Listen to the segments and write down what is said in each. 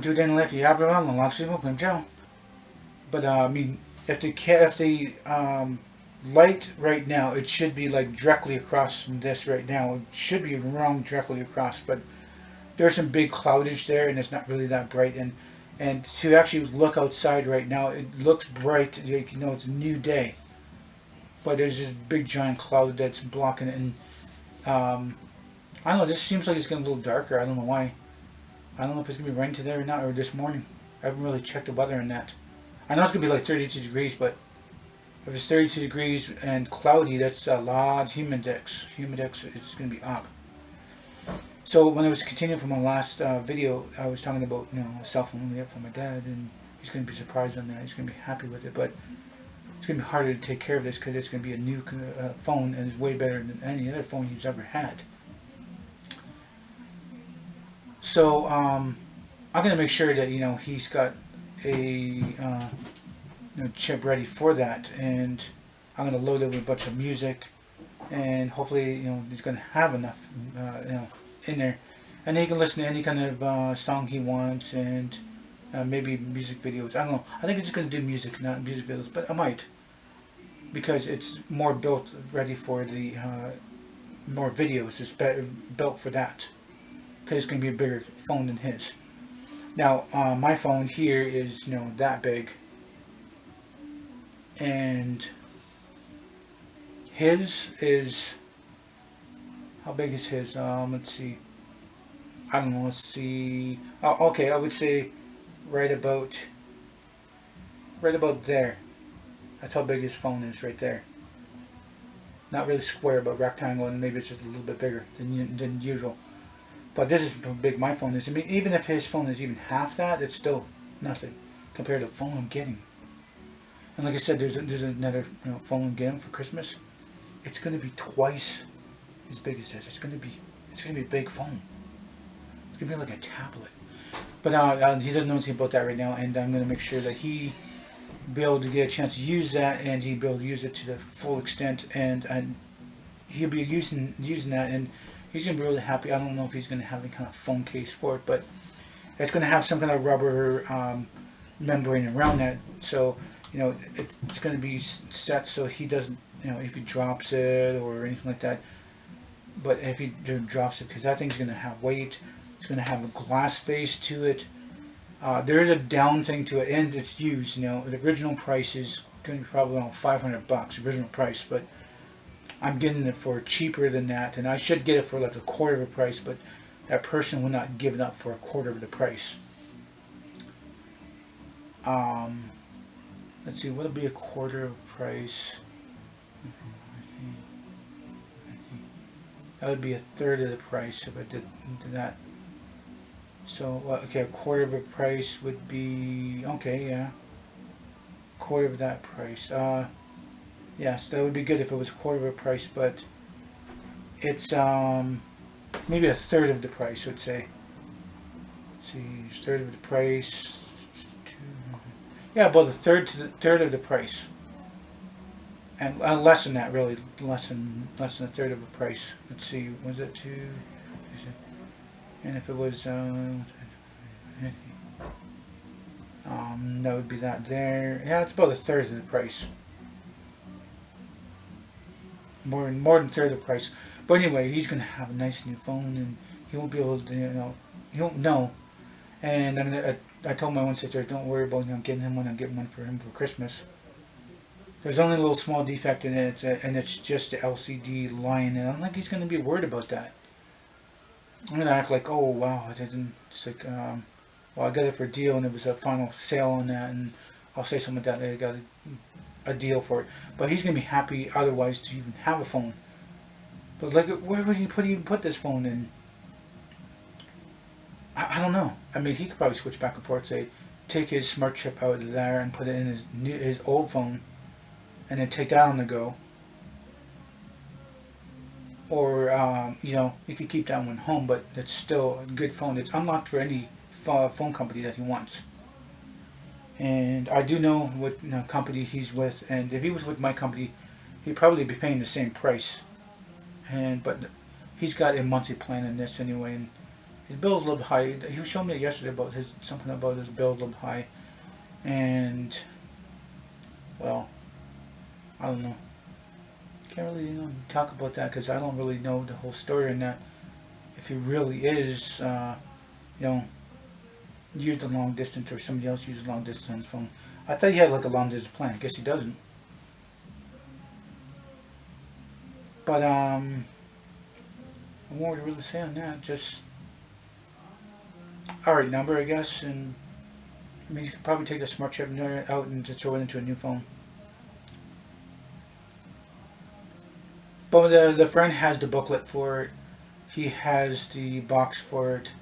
do it in life. You have it on lots of people in jail. But I mean, if the light right now, it should be like directly across from this right now. It should be wrong directly across, but there's some big cloudage there, and it's not really that bright. And to actually look outside right now, it looks bright. You know, it's a new day, but there's this big giant cloud that's blocking it. And I don't know. This seems like it's getting a little darker. I don't know why. I don't know if it's gonna be raining today or not, or this morning. I haven't really checked the weather on that. I know it's gonna be like 32 degrees, but if it's 32 degrees and cloudy, that's a lot of humidex. Humidex is gonna be up. So when I was continuing from my last video, I was talking about, you know, a cell phone only up for my dad, and he's gonna be surprised on that. He's gonna be happy with it, but it's gonna be harder to take care of this because it's gonna be a new phone, and it's way better than any other phone he's ever had. So I'm gonna make sure that, you know, he's got a chip ready for that, and I'm gonna load it with a bunch of music, and hopefully, you know, he's gonna have enough in there, and he can listen to any kind of song he wants, and maybe music videos. I don't know. I think I'm just gonna do music, not music videos, but I might, because it's more built ready for the more videos. It's better built for that, because it's gonna be a bigger phone than his. Now my phone here is, you know, that big, and his is, how big is his? Let's see. I don't know. Let's see. Oh, okay. I would say right about there. That's how big his phone is, right there. Not really square, but rectangle, and maybe it's just a little bit bigger than usual. But this is how big my phone is. I mean, even if his phone is even half that, it's still nothing compared to the phone I'm getting. And like I said, there's another, you know, phone I'm getting for Christmas. It's going to be twice as big as this. It's going to be a big phone. It's going to be like a tablet. But he doesn't know anything about that right now, and I'm going to make sure that he be able to get a chance to use that, and he'll be able to use it to the full extent, and he'll be using that, and he's going to be really happy. I don't know if he's going to have any kind of phone case for it, but it's going to have some kind of rubber membrane around that, so, you know, it's going to be set so he doesn't, you know, if he drops it or anything like that. But if he drops it, because that thing's going to have weight, it's going to have a glass face to it. There is a down thing to it, and it's used. You know, the original price is going to be probably around $500, original price, but I'm getting it for cheaper than that, and I should get it for like a quarter of the price, but that person will not give it up for a quarter of the price. Let's see, what would be a quarter of the price? That would be a third of the price if I did that. So, okay, a quarter of the price would be, okay, yeah, quarter of that price. Yes, that would be good if it was a quarter of the price, but it's maybe a third of the price, I would say. Let's see, third of the price. Yeah, about a third of the price, and less than that, really, less than a third of the price. Let's see, was it two? And if it was that would be that there. Yeah, it's about a third of the price. More than a third of the price. But anyway, he's gonna have a nice new phone, and he won't be able to, you know, he won't know. And I told my one sister, don't worry about, you know, getting him one. I'm getting one for him for Christmas. There's only a little small defect in it, and it's just the LCD line, and I'm like, he's gonna be worried about that. I'm gonna act like, oh wow, I didn't. It's like, well, I got it for a deal, and it was a final sale on that, and I'll say something like that. I got a deal for it, but he's gonna be happy otherwise to even have a phone. But like, where would you even put this phone in? I don't know. I mean, he could probably switch back and forth. Say, take his smart chip out of there and put it in his old phone, and then take that on the go. Or you know, you could keep that one home, but it's still a good phone. It's unlocked for any phone company that he wants. And I do know what, you know, company he's with, and if he was with my company, he'd probably be paying the same price. But he's got a monthly plan in this anyway, and His bill's a little bit high. He was showing me yesterday about something about his bill a little bit high, and well, I don't know. Can't really talk about that because I don't really know the whole story in that. If he really is, used a long distance or somebody else used a long distance on his phone. I thought he had like a long distance plan. I guess he doesn't. But what would I really say on that? Just alright number, I guess, and I mean you could probably take the smart chip out and just throw it into a new phone. But the friend has the booklet for it. He has the box for it.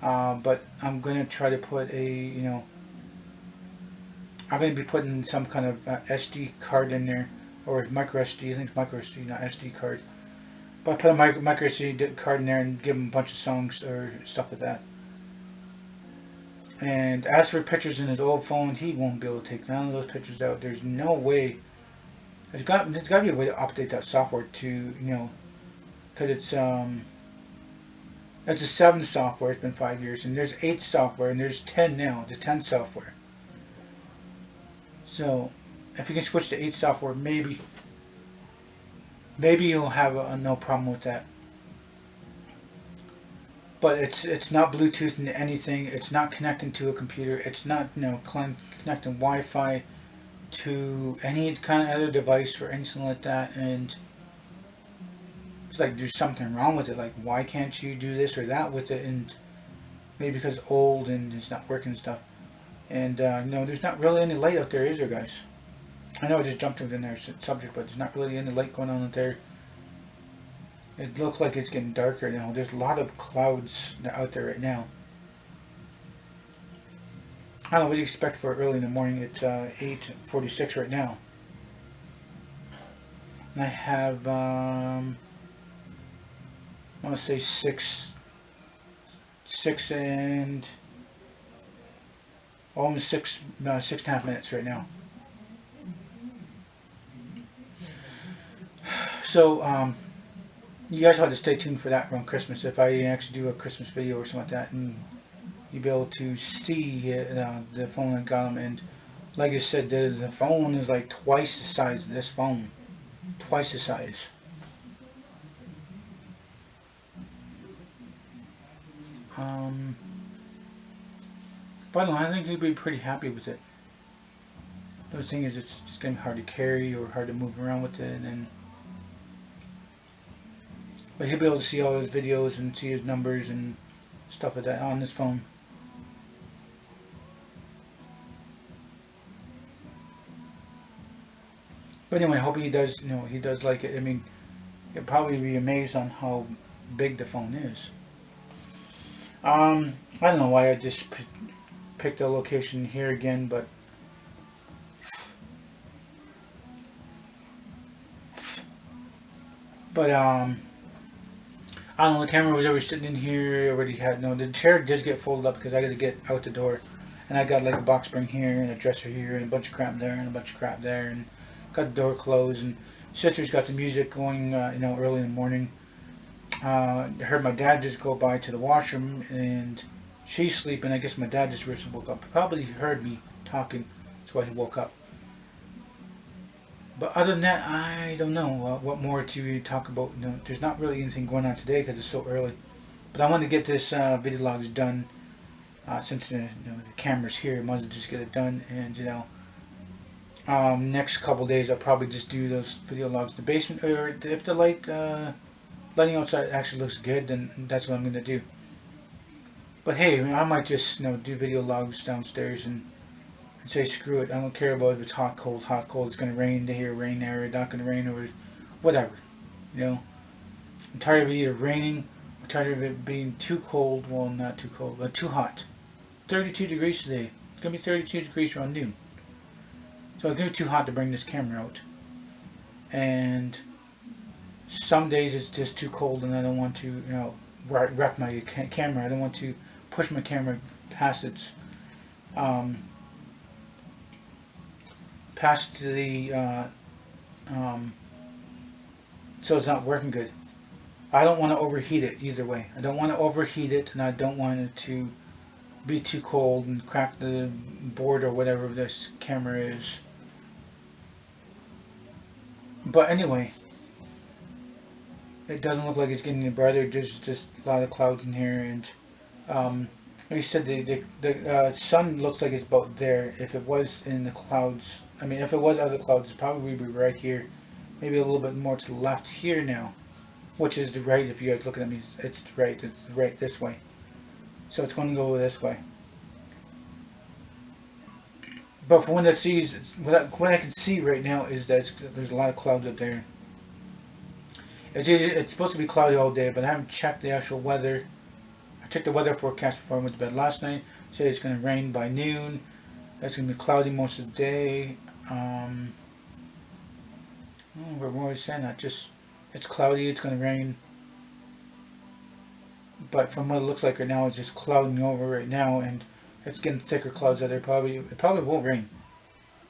But I'm going to try to put I'm going to be putting some kind of SD card in there, or micro SD. I think it's micro SD, not SD card. But I put a micro SD card in there and give him a bunch of songs or stuff like that. And as for pictures in his old phone, he won't be able to take none of those pictures out. There's no way. There's got to be a way to update that software to, because it's a 7 software. It's been 5 years, and there's 8 software, and there's 10 now. The 10 software. So, if you can switch to 8 software, maybe you'll have no problem with that. But it's not Bluetooth into anything. It's not connecting to a computer. It's not connecting Wi-Fi to any kind of other device or anything like that. And it's like there's something wrong with it. Like, why can't you do this or that with it? And maybe because it's old and it's not working and stuff. And there's not really any light out there, is there, guys? I know I just jumped into their subject, but there's not really any light going on out there. It looks like it's getting darker now. There's a lot of clouds out there right now. I don't know what do you expect for early in the morning. It's 8:46 right now. And I have I want to say six and almost 6.5 minutes right now. So you guys will have to stay tuned for that around Christmas. If I actually do a Christmas video or something like that, and you'll be able to see the phone I got them. And like I said, the phone is like twice the size of this phone. Twice the size. But I don't know, I think he'll be pretty happy with it. The thing is, it's just going to be hard to carry or hard to move around with it, but he'll be able to see all his videos and see his numbers and stuff like that on this phone. But anyway, I hope he does. He does like it. I mean, he'll probably be amazed on how big the phone is. I don't know why I just picked a location here again, but I don't know, the camera was already sitting in here, already had, the chair does get folded up because I got to get out the door. And I got like a box spring here and a dresser here and a bunch of crap there and a bunch of crap there, and got the door closed. And sister's got the music going, early in the morning. I heard my dad just go by to the washroom and she's sleeping. I guess my dad just recently woke up. Probably heard me talking, that's why he woke up. But other than that, I don't know what more to talk about. There's not really anything going on today because it's so early. But I want to get this video logs done since the camera's here. I might as well just get it done. And next couple days I'll probably just do those video logs in the basement. Or if the lighting outside actually looks good, then that's what I'm going to do. But hey, I might just do video logs downstairs and say screw it. I don't care about if it's hot, cold, it's going to rain here, rain there, not going to rain, or whatever. I'm tired of it either raining, I'm tired of it being too cold, well, not too cold, but too hot. 32 degrees today. It's going to be 32 degrees around noon. So it's going to be too hot to bring this camera out. And some days it's just too cold and I don't want to, wreck my camera. I don't want to push my camera past its, past the, so it's not working good. I don't want to overheat it either way. I don't want to overheat it, and I don't want it to be too cold and crack the board or whatever this camera is. But anyway, it doesn't look like it's getting any brighter. There's just a lot of clouds in here, and like I said, the sun looks like it's about there. If it was in the clouds, I mean, if it was out of the clouds, it'd probably be right here. Maybe a little bit more to the left here now, which is the right. If you guys looking at me, it's the right. It's right this way. So it's going to go this way. But from what I see, what I can see right now is that there's a lot of clouds up there. It's supposed to be cloudy all day, but I haven't checked the actual weather. I checked the weather forecast before I went to bed last night. It said it's going to rain by noon. It's going to be cloudy most of the day. I don't know what we're saying that. Just, it's cloudy, it's going to rain. But from what it looks like right now, it's just clouding over right now, and it's getting thicker clouds out there. It probably won't rain.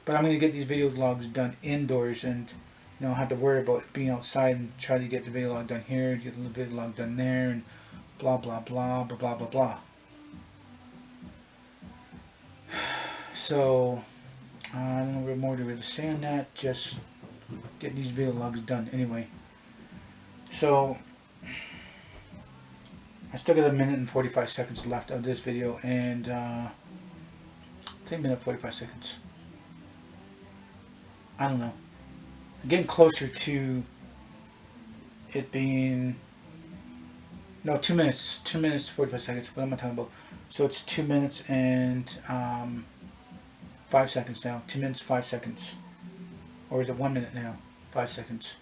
But I'm going to get these video logs done indoors, and have to worry about being outside and try to get the video log done here, get the video log done there, and blah blah blah blah blah blah blah. So I don't know what more to really say on that. Just get these video logs done anyway. So I still got 1 minute and 45 seconds left of this video, and I think 1 minute 45 seconds. I don't know. I'm getting closer to it being 2 minutes. 2 minutes 45 seconds. What am I talking about? So it's 2 minutes and 5 seconds now. 2 minutes 5 seconds, or is it 1 minute now? 5 seconds.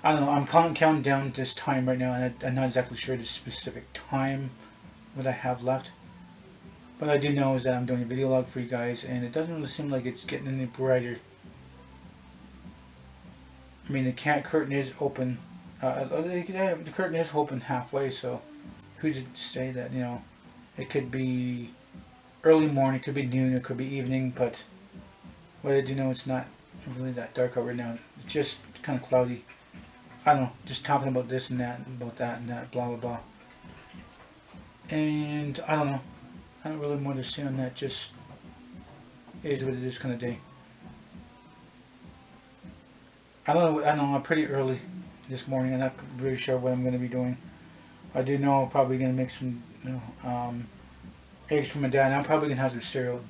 I don't know. I'm counting down this time right now, and I'm not exactly sure the specific time what I have left. But I do know is that I'm doing a video log for you guys, and it doesn't really seem like it's getting any brighter. I mean, the curtain is open. The curtain is open halfway, so who's to say that, it could be early morning, it could be noon, it could be evening, but what I do know, it's not really that dark out right now. It's just kind of cloudy. I don't know, just talking about this and that, about that and that, blah blah blah. And I don't know. I don't really more to say on that, just is what it is kind of day. I don't know, I'm pretty early this morning. I'm not really sure what I'm going to be doing. I do know I'm probably going to make some eggs for my dad, and I'm probably going to have some cereal.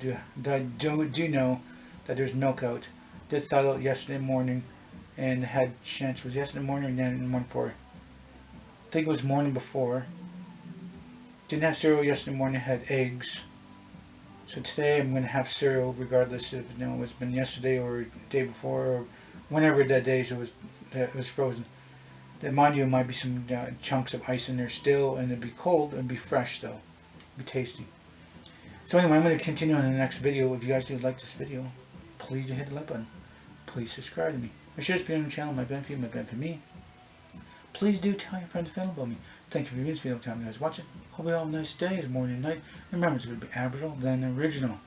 I do know that there's milk out. Did thaw out yesterday morning, and had chance. Was yesterday morning or then in the morning before? I think it was morning before. Didn't have cereal yesterday morning, had eggs. So today I'm going to have cereal regardless if it's been yesterday or day before or whenever that day it was frozen. Then mind you, it might be some chunks of ice in there still, and it'd be cold and be fresh though. It'd be tasty. So anyway, I'm going to continue on in the next video. If you guys do like this video, please do hit the like button. Please subscribe to me. Make sure to be on the channel. My benefit, my benefit me. Please do tell your friends and family about me. Thank you for viewing this video. Tell me you guys watching. Hope you all have a nice day. It's morning and night. Remember, it's going to be Aboriginal, then original.